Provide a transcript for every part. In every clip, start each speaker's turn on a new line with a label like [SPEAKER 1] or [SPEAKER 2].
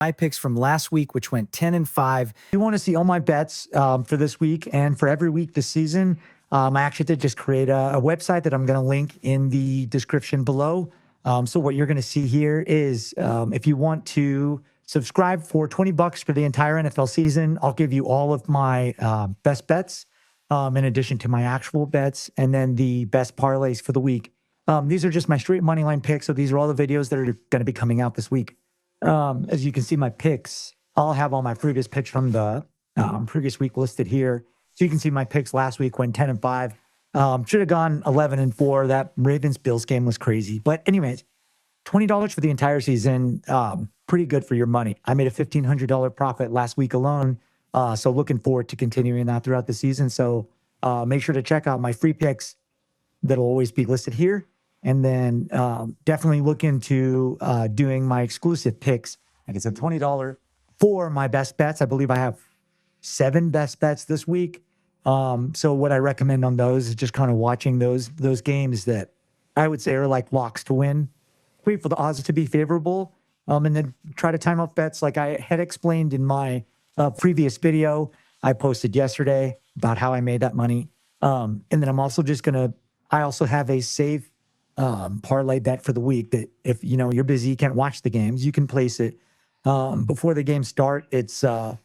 [SPEAKER 1] My picks from last week, which went 10-5. If you want to see all my bets for this week and for every week this season, I actually did just create a website that I'm going to link in the description below. So what you're going to see here is if you want to subscribe for $20 for the entire NFL season, I'll give you all of my best bets in addition to my actual bets, and then the best parlays for the week. These are just my straight money line picks. So these are all the videos that are going to be coming out this week. As you can see, my picks, I'll have all my previous picks from the previous week listed here. So you can see my picks last week went 10-5. Should have gone 11-4. That Ravens-Bills game was crazy. But anyways, $20 for the entire season, pretty good for your money. I made a $1,500 profit last week alone. So looking forward to continuing that throughout the season. So make sure to check out my free picks that'll always be listed here. And then definitely look into doing my exclusive picks. Like I said, $20 for my best bets. I believe I have 7 best bets this week. So what I recommend on those is just kind of watching those games that I would say are like locks to win. Wait for the odds to be favorable. And then try to time up bets like I had explained in my previous video I posted yesterday about how I made that money. And then I'm also just I also have a safe parlay bet for the week that if you're busy, you can't watch the games, you can place it before the games start. It's 4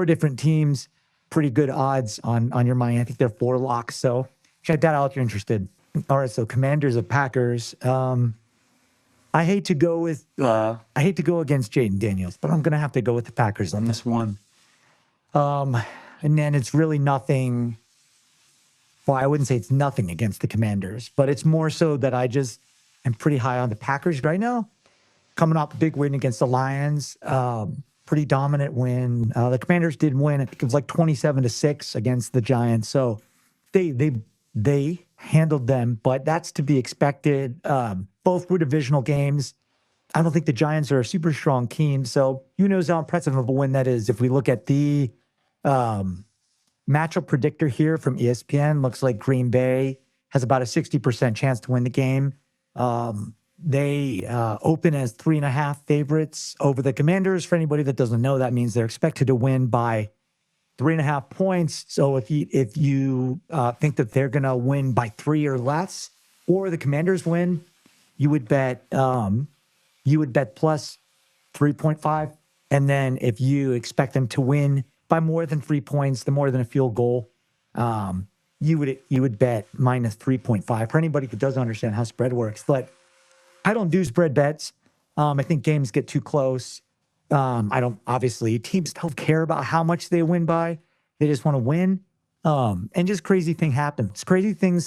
[SPEAKER 1] different teams, pretty good odds on your money. I think they're 4 locks, so check that out if you're interested. All right, so Commanders of Packers. I hate to go against Jaden Daniels, but I'm gonna have to go with the Packers on this one. And then it's really nothing. Well, I wouldn't say it's nothing against the Commanders, but it's more so that I just am pretty high on the Packers right now. Coming off a big win against the Lions, pretty dominant win. The Commanders did win. I think it was like 27-6 against the Giants. So they handled them, but that's to be expected. Both were divisional games. I don't think the Giants are a super strong team. So who knows how impressive of a win that is. If we look at the matchup predictor here from ESPN, looks like Green Bay has about a 60% chance to win the game. They open as 3.5 favorites over the Commanders. For anybody that doesn't know, that means they're expected to win by 3.5 points. So if you think that they're going to win by 3 or less, or the Commanders win, you would bet plus 3.5. And then if you expect them to win by more than 3 points, the more than a field goal, you would bet minus 3.5. For anybody who doesn't understand how spread works, but I don't do spread bets. I think games get too close. Obviously teams don't care about how much they win by. They just want to win. And just crazy things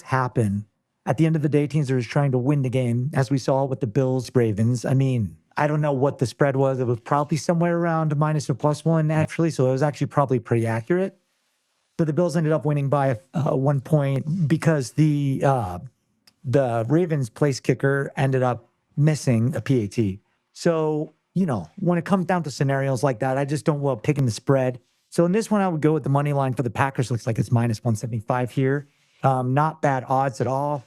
[SPEAKER 1] happen. At the end of the day, teams are just trying to win the game, as we saw with the Bills, Ravens. I mean, I don't know what the spread was. It was probably somewhere around minus or plus 1, actually. So it was actually probably pretty accurate. But the Bills ended up winning by 1 point because the Ravens place kicker ended up missing a PAT. So, when it comes down to scenarios like that, I just don't love picking the spread. So in this one, I would go with the money line for the Packers. Looks like it's minus 175 here. Not bad odds at all.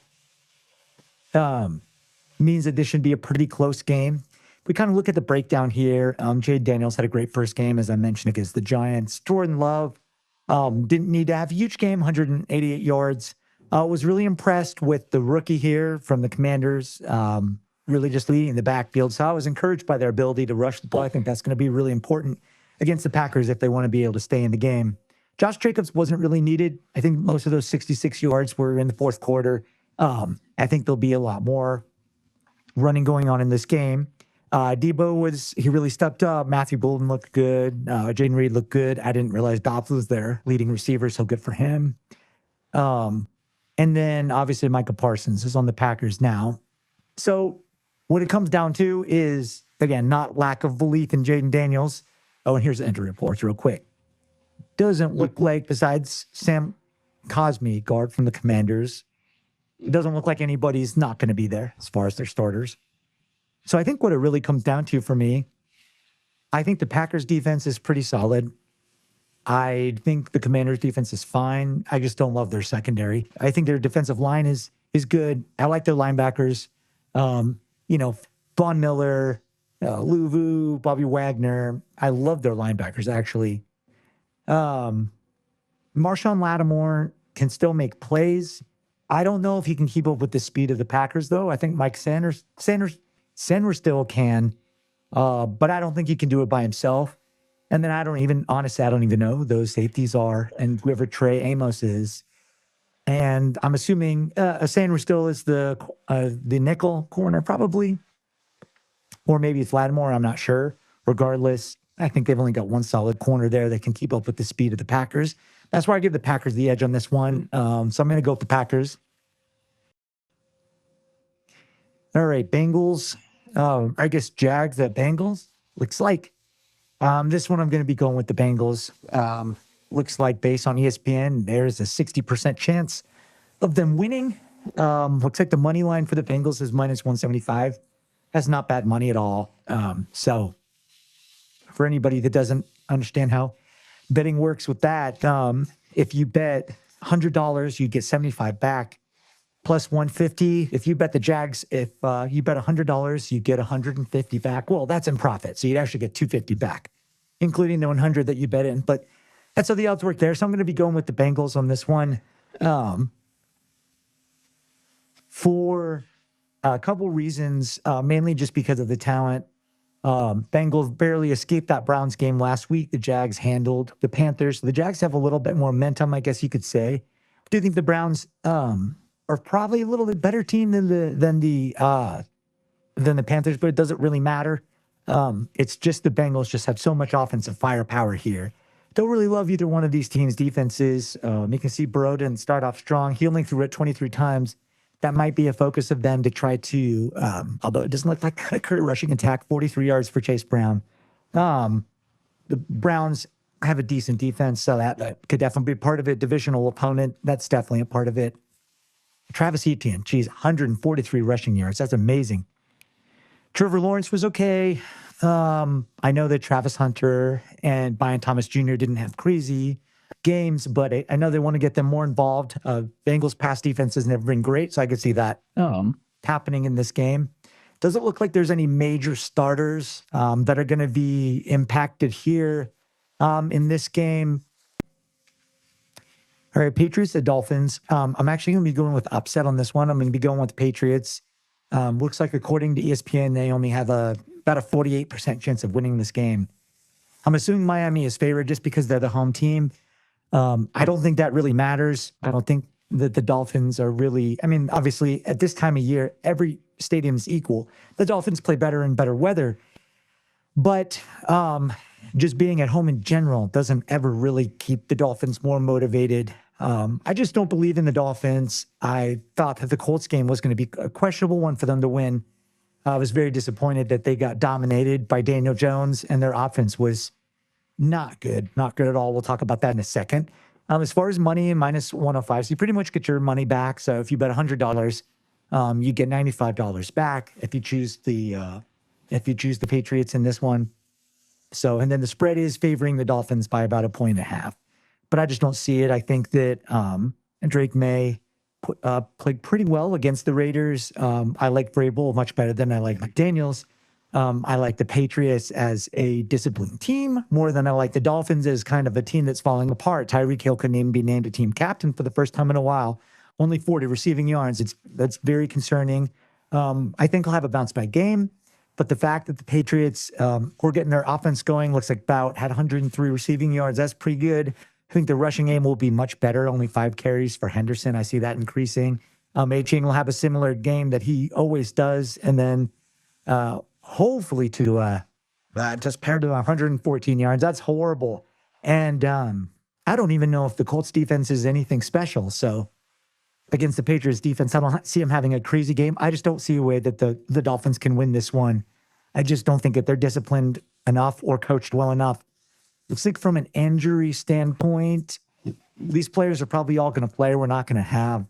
[SPEAKER 1] Means that this should be a pretty close game. We kind of look at the breakdown here. Jaden Daniels had a great first game, as I mentioned, against the Giants. Jordan Love didn't need to have a huge game, 188 yards. Was really impressed with the rookie here from the Commanders, really just leading the backfield. So I was encouraged by their ability to rush the ball. I think that's going to be really important against the Packers if they want to be able to stay in the game. Josh Jacobs wasn't really needed. I think most of those 66 yards were in the fourth quarter. I think there'll be a lot more running going on in this game. Debo he really stepped up. Matthew Bolden looked good. Jaden Reed looked good. I didn't realize Dobbs was their leading receiver, so good for him. And then obviously Micah Parsons is on the Packers now. So what it comes down to is, again, not lack of belief in Jaden Daniels. Oh, and here's the injury reports real quick. Doesn't look like, besides Sam Cosmi, guard from the Commanders, it doesn't look like anybody's not going to be there as far as their starters. So I think what it really comes down to for me, I think the Packers defense is pretty solid. I think the Commanders defense is fine. I just don't love their secondary. I think their defensive line is good. I like their linebackers. Von Miller, Luvu, Bobby Wagner. I love their linebackers, actually. Marshawn Lattimore can still make plays. I don't know if he can keep up with the speed of the Packers, though. I think Mike Sanders still can, but I don't think he can do it by himself. And then I don't even know who those safeties are and whoever Trey Amos is. And I'm assuming Sanders still is the nickel corner, probably. Or maybe it's Lattimore. I'm not sure. Regardless, I think they've only got one solid corner there that can keep up with the speed of the Packers. That's why I give the Packers the edge on this one. So I'm going to go with the Packers. All right, Bengals. I guess Jags at Bengals. Looks like this one I'm going to be going with the Bengals. Looks like based on ESPN, there's a 60% chance of them winning. Looks like the money line for the Bengals is minus 175. That's not bad money at all. So for anybody that doesn't understand how betting works with that, if you bet $100, you get 75 back. Plus 150. If you bet the Jags, if you bet $100, you get 150 back. Well, that's in profit. So you'd actually get 250 back, including the 100 that you bet in. But that's how the odds work there. So I'm going to be going with the Bengals on this one. For a couple reasons, mainly just because of the talent. Bengals barely escaped that Browns game last week. The Jags handled the Panthers. The Jags have a little bit more momentum, I guess you could say. I do think the Browns are probably a little bit better team than the Panthers, but it doesn't really matter. It's just the Bengals just have so much offensive firepower here. Don't really love either one of these teams' defenses. You can see Burrow didn't start off strong. He only threw it 23 times. That might be a focus of them to try to, although it doesn't look like a career rushing attack, 43 yards for Chase Brown. The Browns have a decent defense, so that could definitely be part of it. Divisional opponent, that's definitely a part of it. Travis Etienne, geez, 143 rushing yards. That's amazing. Trevor Lawrence was okay. I know that Travis Hunter and Brian Thomas Jr. didn't have crazy games, but I know they want to get them more involved. Bengals pass defense has never been great, so I could see that happening in this game. Doesn't look like there's any major starters that are going to be impacted here in this game. All right, Patriots at Dolphins. I'm actually going to be going with upset on this one. I'm going to be going with the Patriots. Looks like according to ESPN, they only have about a 48% chance of winning this game. I'm assuming Miami is favored just because they're the home team. I don't think that really matters. I don't think that the Dolphins are really, I mean, obviously at this time of year, every stadium is equal. The Dolphins play better in better weather, but just being at home in general doesn't ever really keep the Dolphins more motivated. I just don't believe in the Dolphins. I thought that the Colts game was going to be a questionable one for them to win. I was very disappointed that they got dominated by Daniel Jones and their offense was not good at all. We'll talk about that in a second. As far as money, minus 105, so you pretty much get your money back. So if you bet $100, you get $95 back if you choose the Patriots in this one. So, and then the spread is favoring the Dolphins by about 1.5. But I just don't see it. I think that Drake May played pretty well against the Raiders. I like Vrabel much better than I like McDaniels. I like the Patriots as a disciplined team more than I like the Dolphins as kind of a team that's falling apart. Tyreek Hill couldn't even be named a team captain for the first time in a while. Only 40 receiving yards. That's very concerning. I think he'll have a bounce back game. But the fact that the Patriots were getting their offense going, looks like Bout had 103 receiving yards. That's pretty good. I think the rushing game will be much better. Only 5 carries for Henderson. I see that increasing. Achane will have a similar game that he always does. And then hopefully to just paired to 114 yards. That's horrible. And I don't even know if the Colts defense is anything special. So against the Patriots defense, I don't see them having a crazy game. I just don't see a way that the Dolphins can win this one. I just don't think that they're disciplined enough or coached well enough. Looks like from an injury standpoint, these players are probably all going to play. We're not going to have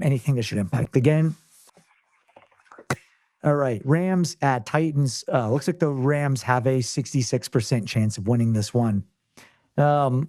[SPEAKER 1] anything that should impact the game. All right, Rams at Titans. Looks like the Rams have a 66% chance of winning this one. I'm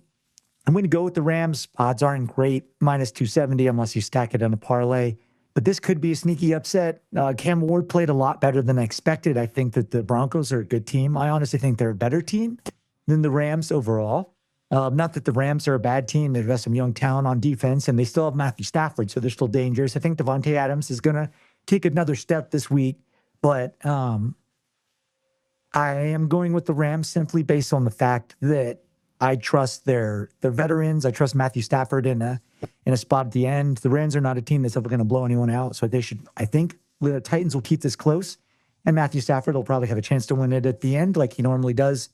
[SPEAKER 1] going to go with the Rams. Odds aren't great. Minus 270 unless you stack it on a parlay. But this could be a sneaky upset. Cam Ward played a lot better than I expected. I think that the Broncos are a good team. I honestly think they're a better team than the Rams overall. Not that the Rams are a bad team. They've got some young talent on defense, and they still have Matthew Stafford, so they're still dangerous. I think Devontae Adams is going to take another step this week, but I am going with the Rams simply based on the fact that I trust their veterans. I trust Matthew Stafford in a spot at the end. The Rams are not a team that's ever going to blow anyone out, so they should. I think the Titans will keep this close, and Matthew Stafford will probably have a chance to win it at the end, like he normally does.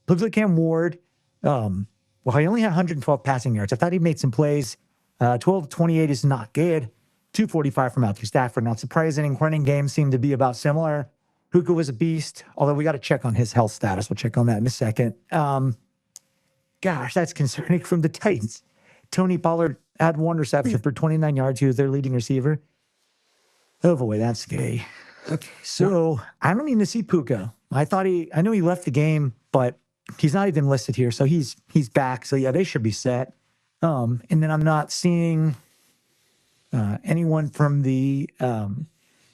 [SPEAKER 1] Looks like Cam Ward. Well, he only had 112 passing yards. I thought he made some plays. 12-28 is not good. 245 from Matthew Stafford. Not surprising. Running game seemed to be about similar. Puka was a beast, although we got to check on his health status. We'll check on that in a second. Gosh, that's concerning from the Titans. Tony Pollard had one reception for 29 yards. He was their leading receiver. Oh boy, that's scary. Okay, so I don't even see Puka. I know he left the game, but he's not even listed here, so he's back. So yeah, they should be set. And then I'm not seeing anyone from the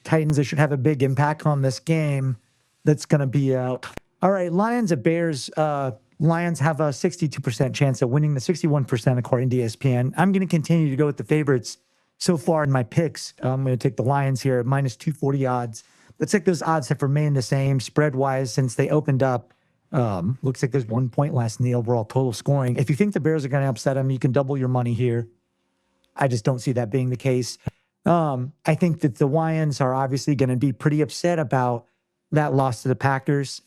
[SPEAKER 1] Titans that should have a big impact on this game that's going to be out. All right, Lions at Bears. Lions have a 62% chance of winning, the 61% according to ESPN. I'm going to continue to go with the favorites so far in my picks. I'm going to take the Lions here at minus 240 odds. Looks like those odds have remained the same spread-wise since they opened up. Looks like there's 1 point less in the overall total scoring. If you think the Bears are going to upset them, you can double your money here. I just don't see that being the case. I think that the Lions are obviously going to be pretty upset about that loss to the Packers,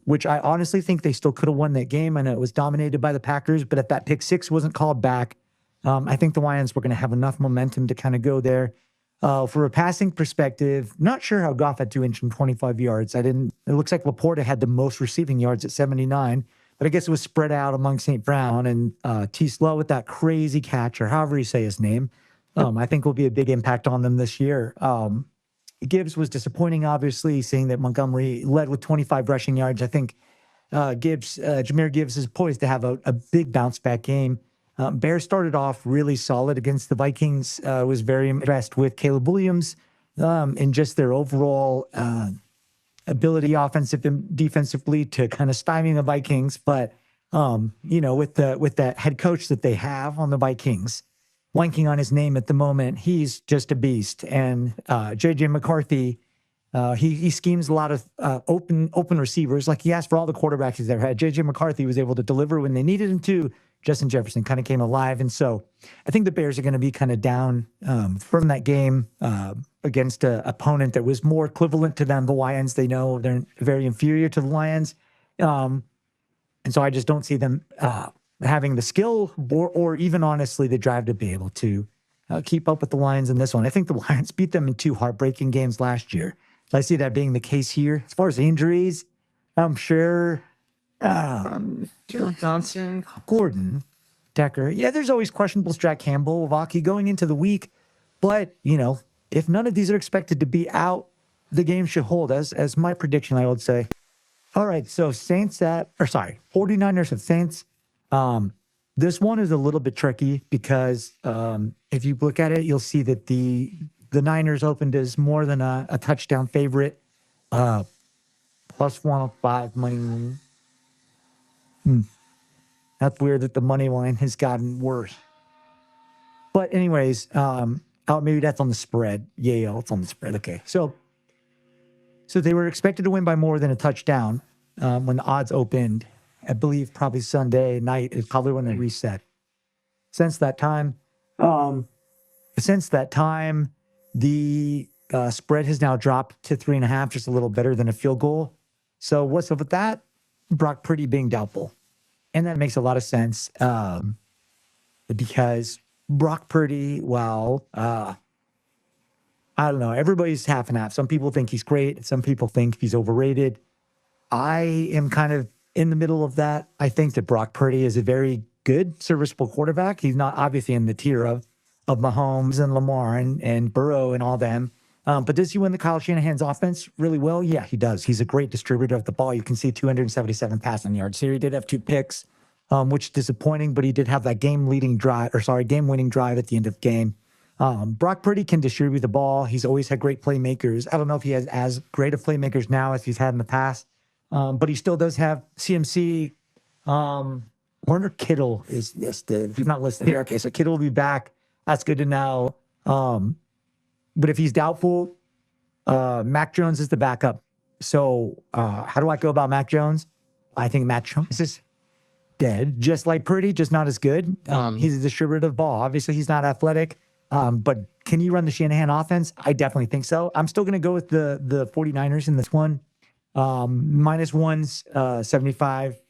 [SPEAKER 1] which I honestly think they still could have won that game. I know it was dominated by the Packers, but if that pick six wasn't called back, I think the Lions were going to have enough momentum to kind of go there. For a passing perspective, not sure how Goff had 225 yards. It looks like Laporta had the most receiving yards at 79, but I guess it was spread out among St. Brown and T. Slow with that crazy catch, or however you say his name. I think will be a big impact on them this year. Gibbs was disappointing, obviously, seeing that Montgomery led with 25 rushing yards. I think Jahmyr Gibbs is poised to have a big bounce back game. Bears started off really solid against the Vikings. Was very impressed with Caleb Williams and just their overall ability, offensive and defensively, to kind of stymie the Vikings. But with that head coach that they have on the Vikings, blanking on his name at the moment, he's just a beast. And J.J. McCarthy, he schemes a lot of open receivers. Like he asked for all the quarterbacks he's ever had. J.J. McCarthy was able to deliver when they needed him to. Justin Jefferson kind of came alive. And so I think the Bears are going to be kind of down from that game against an opponent that was more equivalent to them. The Lions, they know they're very inferior to the Lions. And so I just don't see them having the skill or even honestly the drive to be able to keep up with the Lions in this one. I think the Lions beat them in 2 heartbreaking games last year. So I see that being the case here. As far as injuries, I'm sure
[SPEAKER 2] Johnson,
[SPEAKER 1] Gordon, Decker. Yeah, there's always questionables. Jack Campbell, Waki going into the week. But, if none of these are expected to be out, the game should hold as my prediction, I would say. All right, so 49ers at Saints. This one is a little bit tricky because if you look at it, you'll see that the Niners opened as more than a touchdown favorite. Plus 105 money. That's weird that the money line has gotten worse. But anyways, maybe that's on the spread. Yeah, it's on the spread. Okay, so they were expected to win by more than a touchdown when the odds opened. I believe probably Sunday night is probably when they reset. Since that time, the spread has now dropped to 3.5, just a little better than a field goal. So what's up with that? Brock Purdy being doubtful. And that makes a lot of sense because Brock Purdy, I don't know, everybody's half and half. Some people think he's great. Some people think he's overrated. I am kind of in the middle of that. I think that Brock Purdy is a very good, serviceable quarterback. He's not obviously in the tier of Mahomes and Lamar and Burrow and all them. But does he win the Kyle Shanahan's offense really well? Yeah, he does. He's a great distributor of the ball. You can see 277 passing yards here. He did have 2 picks, which is disappointing, but he did have that game-winning drive at the end of the game. Brock Purdy can distribute the ball. He's always had great playmakers. I don't know if he has as great of playmakers now as he's had in the past, but he still does have CMC. Warner Kittle is listed. He's not listed here. Okay, so Kittle will be back. That's good to know. But if he's doubtful, Mac Jones is the backup. So how do I go about Mac Jones? I think Mac Jones is dead, just like Purdy, just not as good. He's a distributor of the ball. Obviously, he's not athletic. But can you run the Shanahan offense? I definitely think so. I'm still going to go with the 49ers in this one. Minus one's 75.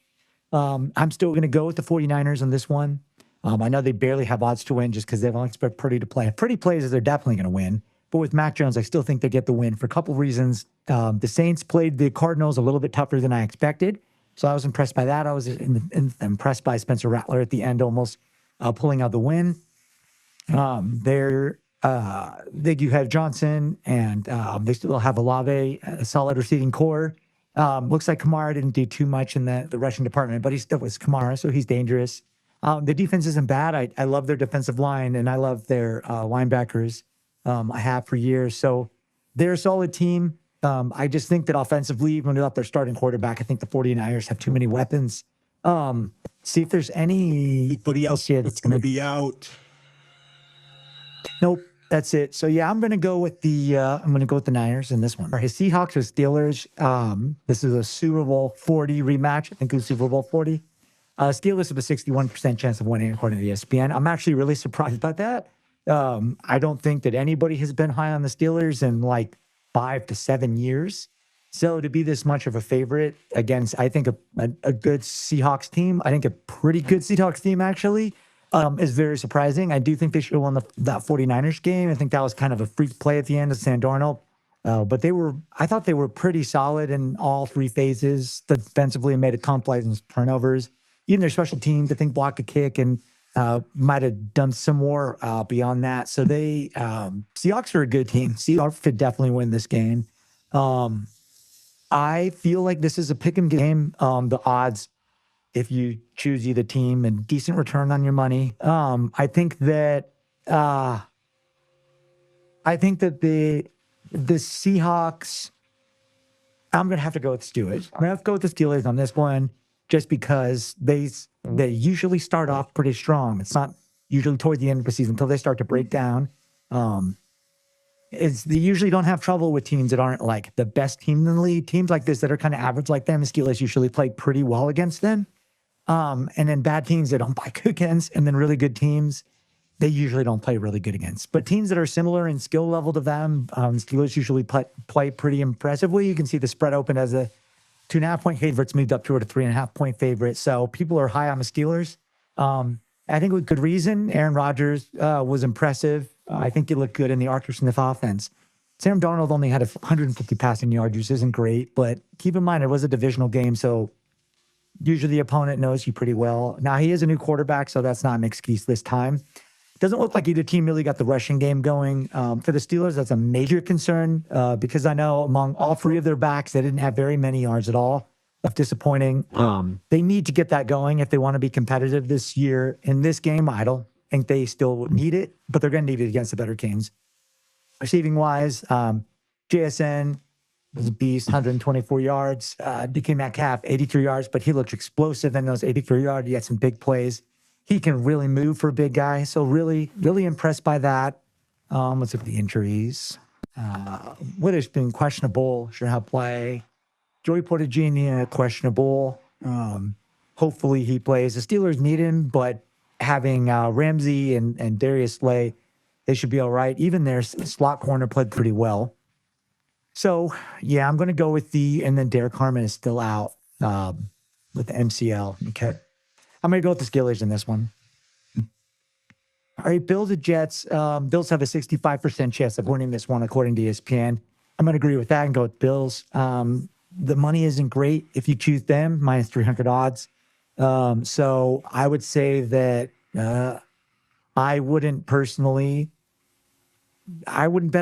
[SPEAKER 1] I'm still going to go with the 49ers on this one. I know they barely have odds to win just because they don't expect Purdy to play. If Purdy plays, they're definitely going to win. But with Mac Jones, I still think they get the win for a couple of reasons. The Saints played the Cardinals a little bit tougher than I expected. So I was impressed by that. I was impressed by Spencer Rattler at the end, almost pulling out the win. You have Johnson, and they still have Olave, a solid receiving core. Looks like Kamara didn't do too much in the rushing department, but he still was Kamara, so he's dangerous. The defense isn't bad. I love their defensive line, and I love their linebackers. I have for years. So they're a solid team. I just think that offensively, when they're up their starting quarterback, I think the 49ers have too many weapons. See if there's anybody else here that's going to be out. Nope, that's it. So yeah, I'm going to go with the Niners in this one. His Seahawks or Steelers. This is a Super Bowl 40 rematch. I think it was Super Bowl 40. Steelers have a 61% chance of winning according to ESPN. I'm actually really surprised about that. I don't think that anybody has been high on the Steelers in like 5 to 7 years. So to be this much of a favorite against, I think, a good Seahawks team, I think a pretty good Seahawks team actually, is very surprising. I do think they should have won that 49ers game. I think that was kind of a freak play at the end of Sam Darnold. But I thought they were pretty solid in all three phases. Defensively, made a complex turnovers. Even their special teams, I think, blocked a kick and might have done some more beyond that. So Seahawks are a good team. Seahawks could definitely win this game. I feel like this is a pick 'em game. The odds, if you choose either team, and decent return on your money. I think that the Seahawks. I'm gonna have to go with Steelers. I'm gonna have to go with the Steelers on this one, just because they usually start off pretty strong. It's not usually toward the end of the season until they start to break down. They usually don't have trouble with teams that aren't like the best team in the league. Teams like this that are kind of average like them, the Steelers usually play pretty well against them. And then bad teams they don't play good against, and then really good teams they usually don't play really good against. But teams that are similar in skill level to them, Steelers usually play pretty impressively. You can see the spread open as a 2.5-point favorite. It's moved up toward a 3.5-point favorite. So people are high on the Steelers. I think with good reason. Aaron Rodgers was impressive. I think he looked good in the Arthur Smith offense. Sam Darnold only had 150 passing yards, which isn't great. But keep in mind, it was a divisional game, so usually the opponent knows you pretty well. Now, he is a new quarterback, so that's not an excuse this time. Doesn't look like either team really got the rushing game going. For the Steelers, that's a major concern because I know among all three of their backs, they didn't have very many yards at all. That's disappointing. They need to get that going if they want to be competitive this year. In this game, I don't think they still need it, but they're going to need it against the better teams. Receiving-wise, JSN was a beast, 124 yards. DK Metcalf, 83 yards, but he looked explosive in those 83 yards. He had some big plays. He can really move for a big guy. So really, really impressed by that. Let's look at the injuries. Witherspoon, questionable. Sure how play. Joey Porter Jr., questionable. Hopefully he plays. The Steelers need him, but having Ramsey and Darius Slay, they should be all right. Even their slot corner played pretty well. So, yeah, I'm going to go with and then Derek Harmon is still out with the MCL. Okay. I'm going to go with the Steelers in this one. All right, Bills at Jets. Bills have a 65% chance of winning this one, according to ESPN. I'm going to agree with that and go with Bills. The money isn't great if you choose them, minus 300 odds. So I would say that I wouldn't bet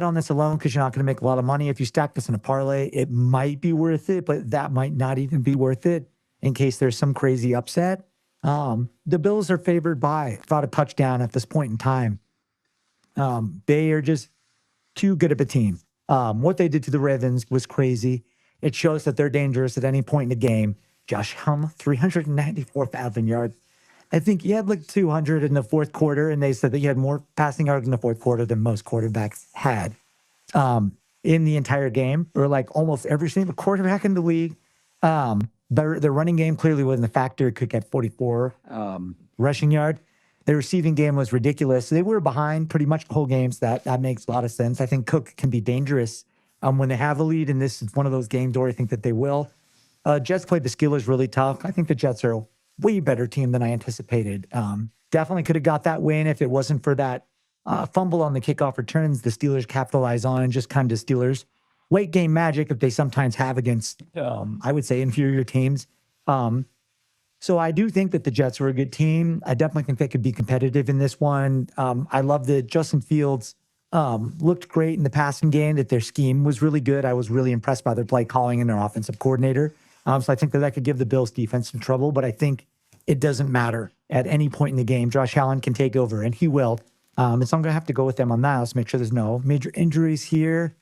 [SPEAKER 1] on this alone because you're not going to make a lot of money. If you stack this in a parlay, it might be worth it, but that might not even be worth it in case there's some crazy upset. The Bills are favored by about a touchdown at this point in time. They are just too good of a team. What they did to the Ravens was crazy. It shows that they're dangerous at any point in the game. Josh Allen, 394,000 yards. I think he had like 200 in the fourth quarter, and they said that he had more passing yards in the fourth quarter than most quarterbacks had in the entire game, or like almost every single quarterback in the league. The running game clearly wasn't a factor. It could get 44 rushing yard. The receiving game was ridiculous. They were behind pretty much the whole game, so that makes a lot of sense. I think Cook can be dangerous when they have a lead, and this is one of those games where I think that they will. Jets played the Steelers really tough. I think the Jets are a way better team than I anticipated. Definitely could have got that win if it wasn't for that fumble on the kickoff returns the Steelers capitalize on, and just kind of Steelers late game magic that they sometimes have against, I would say, inferior teams. So I do think that the Jets were a good team. I definitely think they could be competitive in this one. I love that Justin Fields looked great in the passing game, that their scheme was really good. I was really impressed by their play calling and their offensive coordinator. So I think that could give the Bills defense some trouble, but I think it doesn't matter at any point in the game. Josh Allen can take over, and he will. So I'm going to have to go with them on that. Let's make sure there's no major injuries here.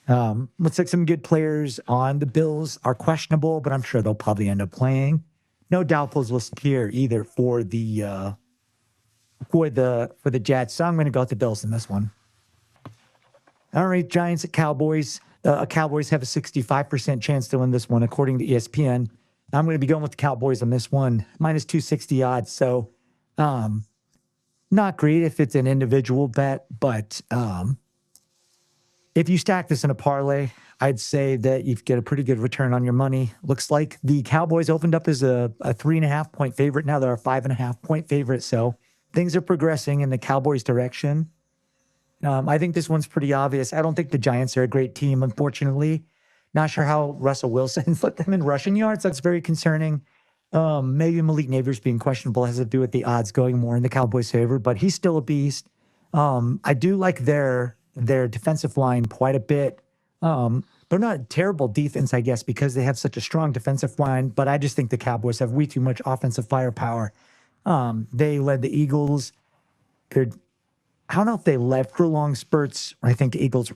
[SPEAKER 1] Looks like some good players on the Bills are questionable, but I'm sure they'll probably end up playing. No doubtfuls listed here either for the Jets. So I'm going to go with the Bills in this one. All right, Giants at Cowboys. Cowboys have a 65% chance to win this one, according to ESPN. I'm going to be going with the Cowboys on this one, minus 260 odds. So, not great if it's an individual bet, but if you stack this in a parlay, I'd say that you get a pretty good return on your money. Looks like the Cowboys opened up as a 3.5 point favorite. Now they're a 5.5 point favorite. So things are progressing in the Cowboys' direction. I think this one's pretty obvious. I don't think the Giants are a great team, unfortunately. Not sure how Russell Wilson's let them in rushing yards. That's very concerning. Maybe Malik Neighbors being questionable has to do with the odds going more in the Cowboys' favor, but he's still a beast. I do like their defensive line quite a bit. They're not a terrible defense, I guess, because they have such a strong defensive line, but I just think the Cowboys have way too much offensive firepower. They led the Eagles. I don't know if they led for long spurts. I think the Eagles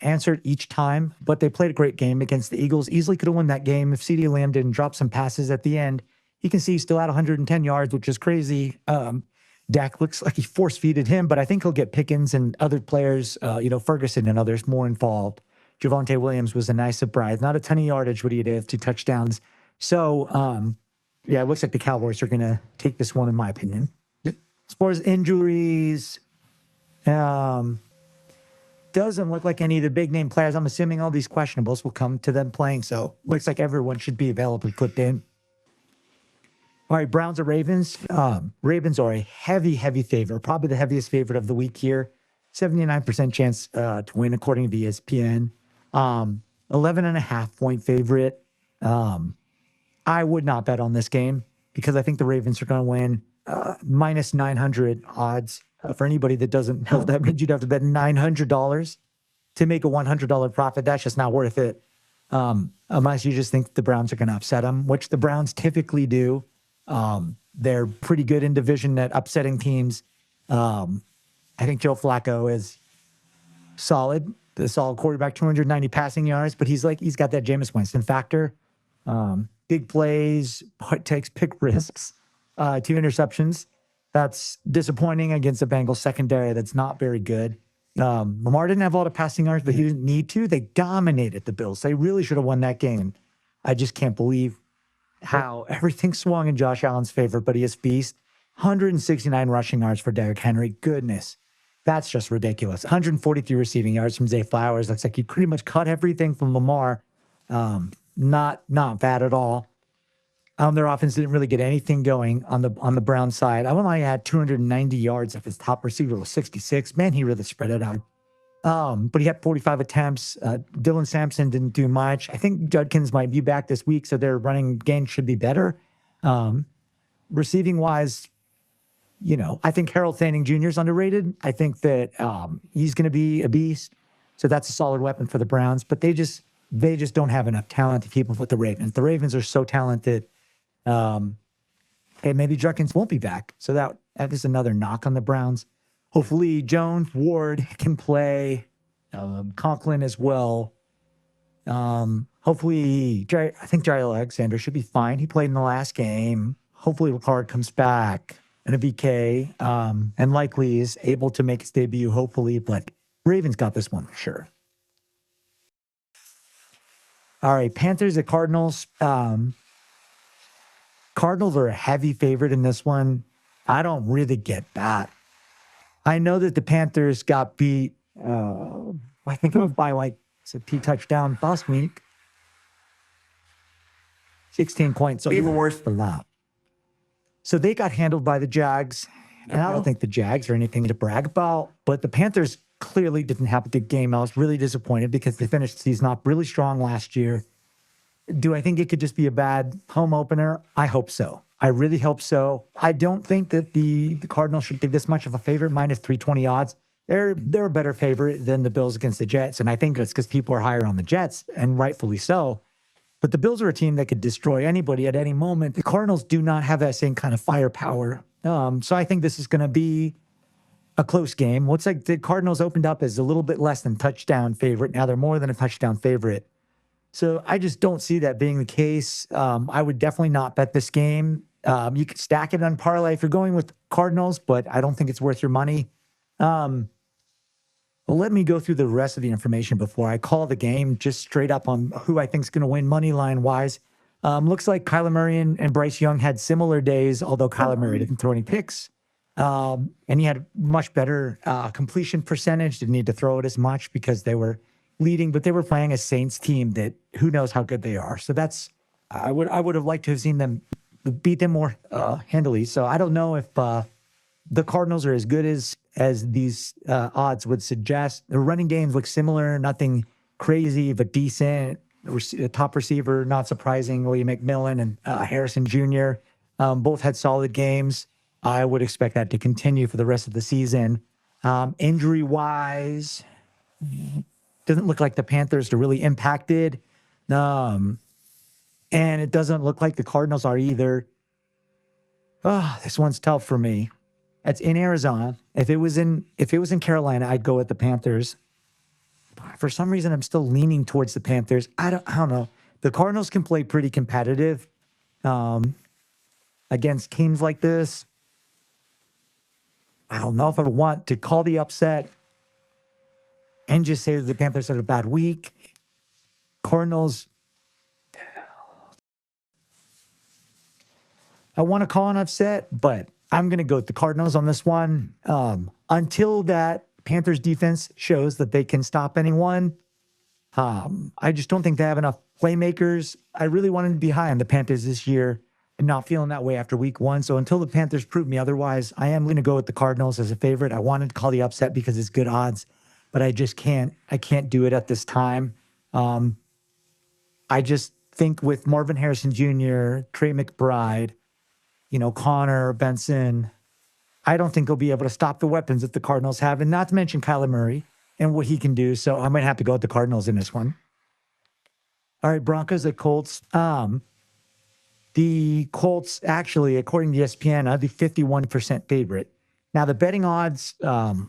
[SPEAKER 1] answered each time, but they played a great game against the Eagles. Easily could have won that game if CeeDee Lamb didn't drop some passes at the end. You can see he's still at 110 yards, which is crazy. Dak looks like he force-feeded him, but I think he'll get Pickens and other players, Ferguson and others more involved. Javonte Williams was a nice surprise. Not a ton of yardage, but he did have 2 touchdowns. So, it looks like the Cowboys are going to take this one, in my opinion. As far as injuries, doesn't look like any of the big-name players. I'm assuming all these questionables will come to them playing, so looks like everyone should be available to put in. All right, Browns or Ravens? Ravens are a heavy favorite, probably the heaviest favorite of the week here. 79% chance to win, according to ESPN. 11.5 point favorite. I would not bet on this game because I think the Ravens are going to win. Minus 900 odds. For anybody that doesn't know, that means you'd have to bet $900 to make a $100 profit. That's just not worth it. Unless you just think the Browns are going to upset them, which the Browns typically do. They're pretty good in division at upsetting teams. I think Joe Flacco is solid. The solid quarterback, 290 passing yards, but he's got that Jameis Winston factor. Big plays, takes pick risks. 2 interceptions. That's disappointing against a Bengals secondary that's not very good. Lamar didn't have a lot of passing yards, but he didn't need to. They dominated the Bills. They really should have won that game. I just can't believe how everything swung in Josh Allen's favor, but he is beast. 169 rushing yards for Derrick Henry. Goodness. That's just ridiculous. 143 receiving yards from Zay Flowers. Looks like he pretty much cut everything from Lamar. Not bad at all. Their offense didn't really get anything going on the Brown side. I only had 290 yards if his top receiver was 66. Man, he really spread it out. But he had 45 attempts. Dylan Sampson didn't do much. I think Judkins might be back this week, so their running game should be better. Receiving wise, I think Harold Fanning Jr. is underrated. I think that he's going to be a beast. So that's a solid weapon for the Browns. But they just don't have enough talent to keep up with the Ravens. The Ravens are so talented. And maybe Judkins won't be back. So that is another knock on the Browns. Hopefully Jones, Ward can play, Conklin as well. Hopefully, I think Jair Alexander should be fine. He played in the last game. Hopefully Ricard comes back in a VK, and likely is able to make his debut, hopefully, but Ravens got this one for sure. All right, Panthers at Cardinals. Cardinals are a heavy favorite in this one. I don't really get that. I know that the Panthers got beat, I think it was by it's a 2 touchdown last week. 16 points. So even worse than that. So they got handled by the Jags. And I don't think the Jags are anything to brag about. But the Panthers clearly didn't have a good game. I was really disappointed because they finished the season off really strong last year. Do I think it could just be a bad home opener? I hope so. I really hope so. I don't think that the Cardinals should be this much of a favorite, minus 320 odds. They're a better favorite than the Bills against the Jets. And I think it's because people are higher on the Jets, and rightfully so. But the Bills are a team that could destroy anybody at any moment. The Cardinals do not have that same kind of firepower. So I think this is going to be a close game. Looks like the Cardinals opened up as a little bit less than touchdown favorite. Now they're more than a touchdown favorite. So I just don't see that being the case. I would definitely not bet this game. You could stack it on parlay if you're going with Cardinals, but I don't think it's worth your money. Let me go through the rest of the information before I call the game, just straight up on who I think is going to win money line wise. Looks like Kyler Murray and Bryce Young had similar days, although Kyler Murray didn't throw any picks. And he had much better completion percentage. Didn't need to throw it as much because they were leading, but they were playing a Saints team that who knows how good they are. So that's I would have liked to have seen them beat them more handily. So I don't know if the Cardinals are as good as these odds would suggest. The running games look similar, nothing crazy, but decent. The top receiver, not surprising, William McMillan and Harrison Jr. Both had solid games. I would expect that to continue for the rest of the season. Injury-wise, doesn't look like the Panthers are really impacted. And it doesn't look like the Cardinals are either. Oh, this one's tough for me. It's in Arizona. If it was in Carolina, I'd go with the Panthers. For some reason, I'm still leaning towards the Panthers. I don't know. The Cardinals can play pretty competitive against teams like this. I don't know if I want to call the upset and just say that the Panthers had a bad week. Cardinals, I want to call an upset, but I'm going to go with the Cardinals on this one. Until that Panthers defense shows that they can stop anyone, I just don't think they have enough playmakers. I really wanted to be high on the Panthers this year and not feeling that way after week 1. So until the Panthers prove me otherwise, I am going to go with the Cardinals as a favorite. I wanted to call the upset because it's good odds, but I just can't. I can't do it at this time. I just think with Marvin Harrison Jr., Trey McBride, Connor, Benson, I don't think he'll be able to stop the weapons that the Cardinals have, and not to mention Kyler Murray and what he can do. So I might have to go with the Cardinals in this one. All right, Broncos at Colts. The Colts, actually, according to ESPN, are the 51% favorite. Now, the betting odds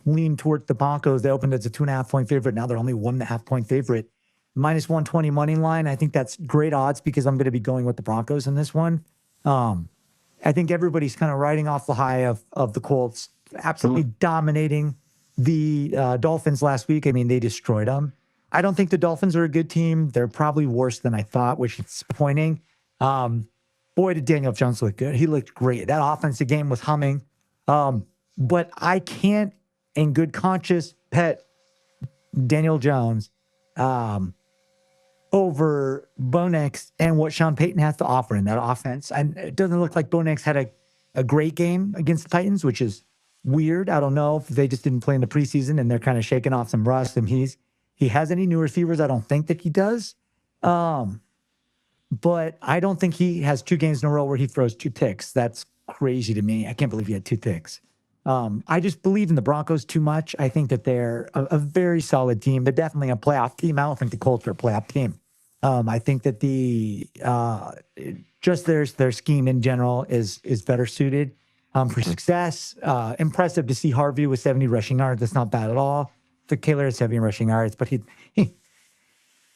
[SPEAKER 1] lean toward the Broncos. They opened as a 2.5-point favorite. Now they're only 1.5-point favorite. Minus 120 money line. I think that's great odds because I'm going to be going with the Broncos in this one. I think everybody's kind of riding off the high of the Colts absolutely dominating the Dolphins last week. I mean, they destroyed them. I don't think the Dolphins are a good team. They're probably worse than I thought, which is disappointing. Boy, did Daniel Jones look good. He looked great. That offensive game was humming. But I can't, in good conscience, pet Daniel Jones over Bo Nix and what Sean Payton has to offer in that offense. And it doesn't look like Bo Nix had a great game against the Titans, which is weird. I don't know if they just didn't play in the preseason and they're kind of shaking off some rust. And he has any new receivers? I don't think that he does. But I don't think he has 2 games in a row where he throws 2 picks. That's crazy to me. I can't believe he had 2 picks. I just believe in the Broncos too much. I think that they're a very solid team. They're definitely a playoff team. I don't think the Colts are a playoff team. I think that their scheme in general is better suited. for success. Impressive to see Harvey with 70 rushing yards. That's not bad at all. The killer is 70 rushing yards, but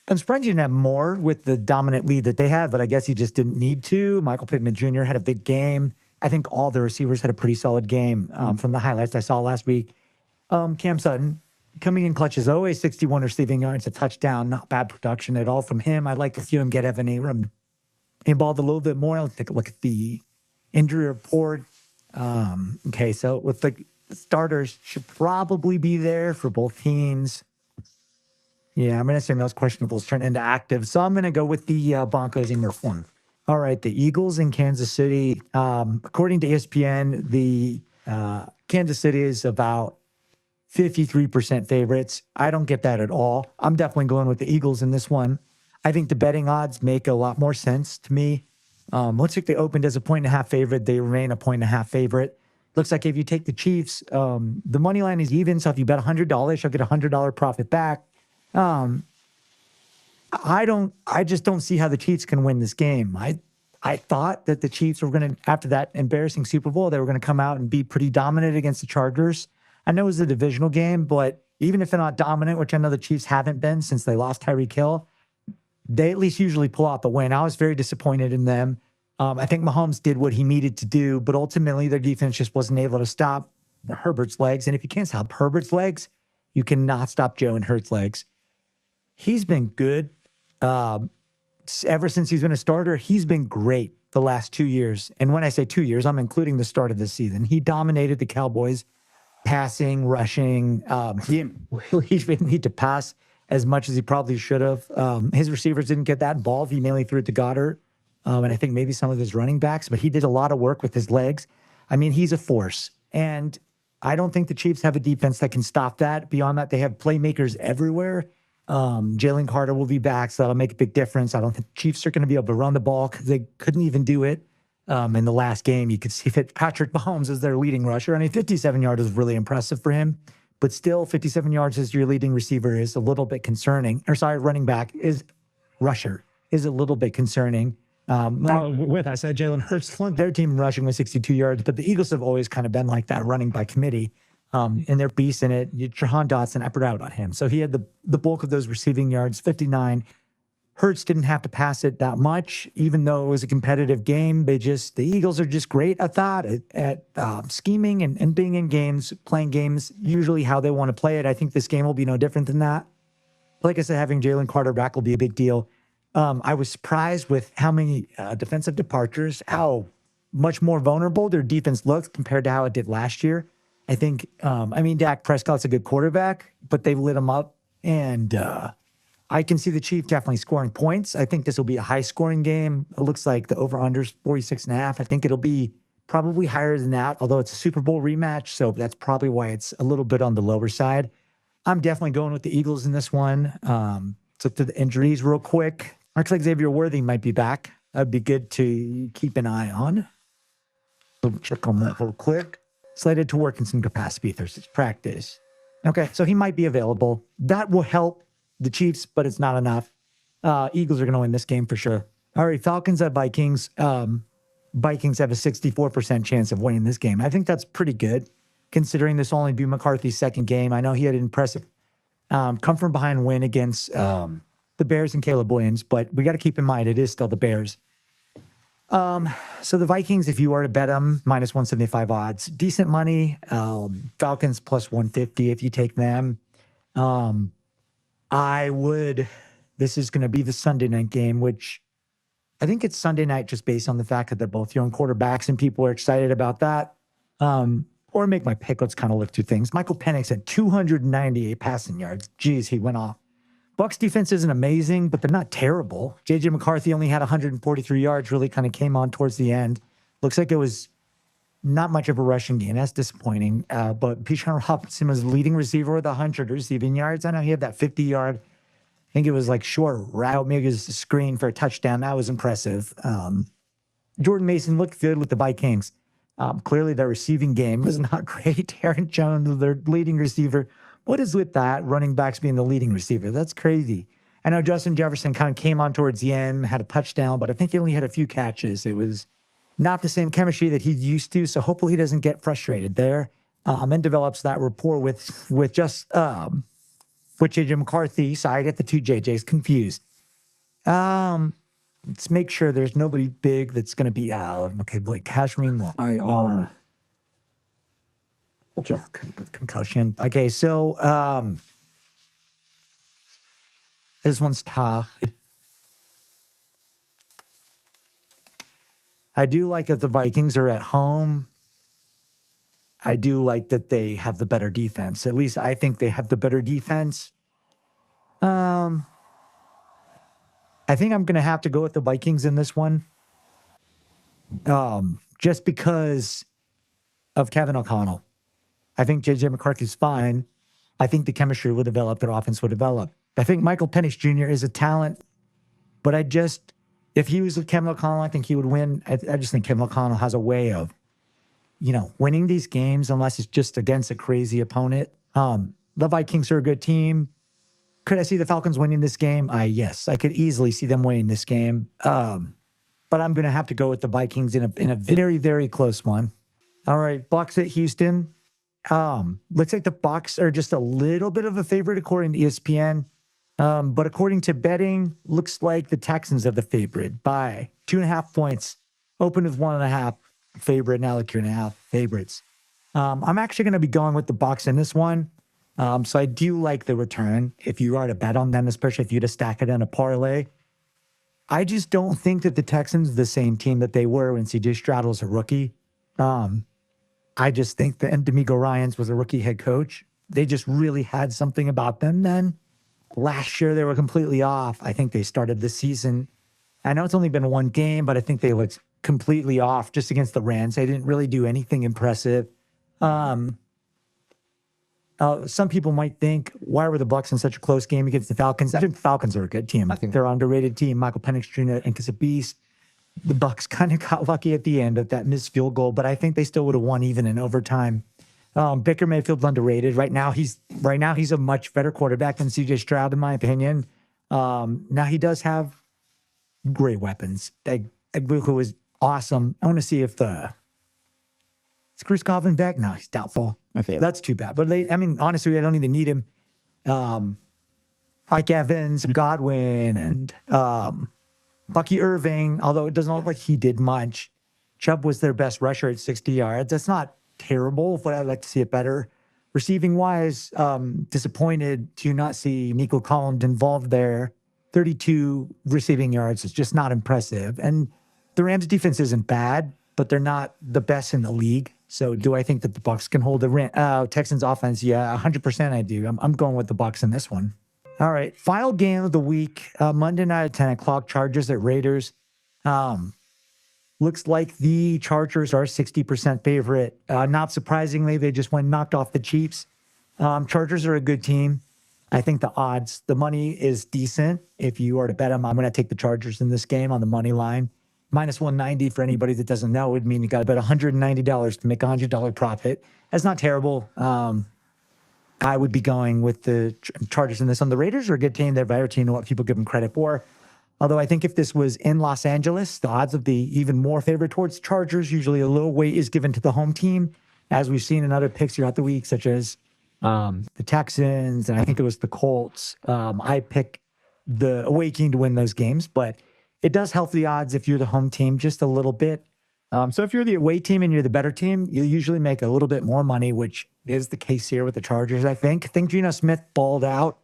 [SPEAKER 1] I'm surprised he didn't have more with the dominant lead that they had, but I guess he just didn't need to. Michael Pittman Jr. had a big game. I think all the receivers had a pretty solid game from the highlights I saw last week. Cam Sutton coming in clutch as always, 61 receiving yards, a touchdown. Not bad production at all from him. I'd like to see him get Evan Ingram involved a little bit more. Let's take a look at the injury report. Okay, so with the starters should probably be there for both teams. Yeah, I'm going to say those questionables turn into active. So I'm going to go with the Broncos in their form. All right, the Eagles in Kansas City. According to ESPN, the Kansas City is about 53% favorites. I don't get that at all. I'm definitely going with the Eagles in this one. I think the betting odds make a lot more sense to me. Looks like they opened as a 1.5 favorite. They remain a 1.5 favorite. Looks like if you take the Chiefs, the money line is even. So if you bet $100, you'll get a $100 profit back. I just don't see how the Chiefs can win this game. I thought that the Chiefs were going to, after that embarrassing Super Bowl, they were going to come out and be pretty dominant against the Chargers. I know it was a divisional game, but even if they're not dominant, which I know the Chiefs haven't been since they lost Tyreek Hill, they at least usually pull out the win. I was very disappointed in them. I think Mahomes did what he needed to do, but ultimately their defense just wasn't able to stop Herbert's legs. And if you can't stop Herbert's legs, you cannot stop Joe and Hurt's legs. He's been good ever since he's been a starter. He's been great the last 2 years. And when I say 2 years, I'm including the start of the season. He dominated the Cowboys, passing, rushing. He didn't need to pass as much as he probably should have. His receivers didn't get that involved. He mainly threw it to Goddard. And I think maybe some of his running backs, but he did a lot of work with his legs. I mean, he's a force. And I don't think the Chiefs have a defense that can stop that. Beyond that, they have playmakers everywhere. Jalen Carter will be back, so that'll make a big difference. I don't think the Chiefs are going to be able to run the ball because they couldn't even do it in the last game. You could see that Patrick Mahomes is their leading rusher. I mean, 57 yards is really impressive for him, but still 57 yards as your leading receiver is a little bit concerning. Running back is rusher is a little bit concerning. With I said Jalen Hurts, their team rushing with 62 yards, but the Eagles have always kind of been like that, running by committee. And they're beasting it. Jahan Dotson, I put out on him. So he had the bulk of those receiving yards, 59. Hurts didn't have to pass it that much, even though it was a competitive game. The Eagles are just great, I thought, at scheming and being in games, playing games, usually how they want to play it. I think this game will be no different than that. Like I said, having Jalen Carter back will be a big deal. I was surprised with how many defensive departures, how much more vulnerable their defense looked compared to how it did last year. I think, Dak Prescott's a good quarterback, but they've lit him up. And I can see the Chiefs definitely scoring points. I think this will be a high-scoring game. It looks like the over-under's 46.5. I think it'll be probably higher than that, although it's a Super Bowl rematch, so that's probably why it's a little bit on the lower side. I'm definitely going with the Eagles in this one. So to the injuries real quick. Looks like Xavier Worthy might be back. That'd be good to keep an eye on. So check on that real quick. Slated to work in some capacity Thursday's practice. Okay, so he might be available. That will help the Chiefs, but it's not enough. Eagles are going to win this game for sure. All right, Falcons at Vikings. Vikings have a 64% chance of winning this game. I think that's pretty good, considering this will only be McCarthy's second game. I know he had an impressive come from behind win against the Bears and Caleb Williams, but we got to keep in mind it is still the Bears. So the Vikings, if you were to bet them, minus 175 odds, decent money. Falcons plus 150 if you take them. This is going to be the Sunday night game, which I think it's Sunday night just based on the fact that they're both young quarterbacks and people are excited about that. Or make my pick. Let's kind of look through things. Michael Penix had 298 passing yards. Geez, he went off. Bucs defense isn't amazing, but they're not terrible. J.J. McCarthy only had 143 yards, really kind of came on towards the end. Looks like it was not much of a rushing game. That's disappointing. But Bijan Robinson was the leading receiver with 100 receiving yards. I know he had that 50-yard, I think it was like short route, maybe it was a screen for a touchdown. That was impressive. Jordan Mason looked good with the Vikings. Clearly their receiving game was not great. Aaron Jones, their leading receiver. What is with that? Running backs being the leading receiver. That's crazy. I know Justin Jefferson kind of came on towards the end, had a touchdown, but I think he only had a few catches. It was not the same chemistry that he's used to. So hopefully he doesn't get frustrated there, and develops that rapport with JJ McCarthy. So I get the two JJs confused. Let's make sure there's nobody big that's going to be out. Okay, Blake Cashman. Concussion. Okay, so this one's tough. I do like that the Vikings are at home. I do like that they have the better defense. At least I think they have the better defense. I think I'm going to have to go with the Vikings in this one. Just because of Kevin O'Connell. I think JJ McCarthy's fine. I think the chemistry will develop, their offense will develop. I think Michael Penix Jr. is a talent, but if he was with Kevin O'Connell, I think he would win. I just think Kevin O'Connell has a way of, winning these games unless it's just against a crazy opponent. The Vikings are a good team. Could I see the Falcons winning this game? Yes, I could easily see them winning this game. But I'm going to have to go with the Vikings in a very, very close one. All right, Bucs at Houston. Looks like the Bucs are just a little bit of a favorite according to ESPN. But according to betting, looks like the Texans are the favorite by 2.5 points. Open with 1.5 favorite, now like 2.5 favorites. I'm actually going to be going with the Bucs in this one. So I do like the return if you are to bet on them, especially if you to stack it in a parlay. I just don't think that the Texans are the same team that they were when CJ Stroud was a rookie. I just think that D'Amico Ryans was a rookie head coach. They just really had something about them then. Last year, they were completely off. I think they started the season. I know it's only been one game, but I think they looked completely off just against the Rams. They didn't really do anything impressive. Some people might think, why were the Bucs in such a close game against the Falcons? I think the Falcons are a good team. I think they're an underrated team. Michael Penix Jr. and is a beast. The Bucs kind of got lucky at the end of that missed field goal, but I think they still would have won even in overtime. Baker Mayfield's underrated. Right now he's a much better quarterback than CJ Stroud, in my opinion. Now he does have great weapons. Who is awesome. I want to see if is Chris Godwin back? No, he's doubtful. Okay, that's too bad. But honestly, I don't even need him. Mike Evans, Godwin, and Bucky Irving, although it doesn't look like he did much. Chubb was their best rusher at 60 yards. That's not terrible, but I'd like to see it better. Receiving wise, disappointed to not see Nico Collins involved there. 32 receiving yards is just not impressive. And the Rams defense isn't bad, but they're not the best in the league. So do I think that the Bucs can hold the Texans offense? Yeah, 100% I do. I'm going with the Bucs in this one. All right, final game of the week, Monday night at 10 o'clock, Chargers at Raiders. Looks like the Chargers are 60% favorite. Not surprisingly, they just knocked off the Chiefs. Chargers are a good team. I think the money is decent. If you are to bet them, I'm going to take the Chargers in this game on the money line. Minus 190 for anybody that doesn't know would mean you got to bet $190 to make a $100 profit. That's not terrible. I would be going with the Chargers in this one. The Raiders are a good team. They're a better team than what people give them credit for. Although I think if this was in Los Angeles, the odds would be even more favored towards Chargers. Usually a little weight is given to the home team, as we've seen in other picks throughout the week, such as the Texans, and I think it was the Colts. I pick the away team to win those games, but it does help the odds if you're the home team just a little bit. So if you're the away team and you're the better team, you usually make a little bit more money, which is the case here with the Chargers, I think. I think Geno Smith balled out.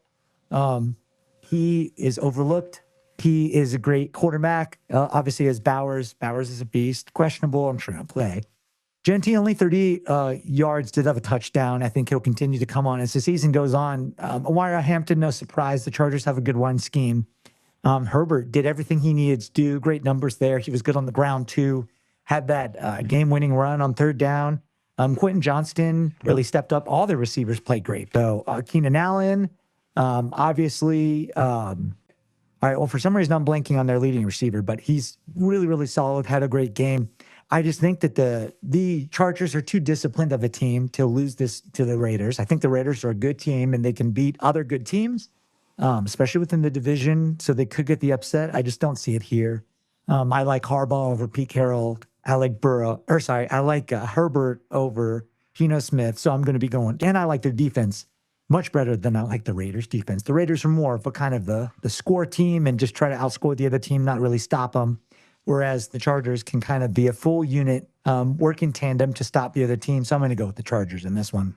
[SPEAKER 1] He is overlooked. He is a great quarterback. Obviously, as Bowers. Bowers is a beast. Questionable. I'm sure he'll play. Genty, only 38 yards, did have a touchdown. I think he'll continue to come on as the season goes on. Amara Hampton, no surprise. The Chargers have a good run scheme. Herbert did everything he needed to do. Great numbers there. He was good on the ground, too. Had that game-winning run on third down. Quentin Johnston really stepped up. All the receivers played great, though. Keenan Allen, obviously. All right, well, for some reason, I'm blanking on their leading receiver, but he's really, really solid, had a great game. I just think that the Chargers are too disciplined of a team to lose this to the Raiders. I think the Raiders are a good team, and they can beat other good teams, especially within the division, so they could get the upset. I just don't see it here. I like Harbaugh over Pete Carroll I like Herbert over Geno Smith. So I'm going to be going, and I like their defense much better than I like the Raiders defense. The Raiders are more of a kind of the score team and just try to outscore the other team, not really stop them. Whereas the Chargers can kind of be a full unit, work in tandem to stop the other team. So I'm going to go with the Chargers in this one.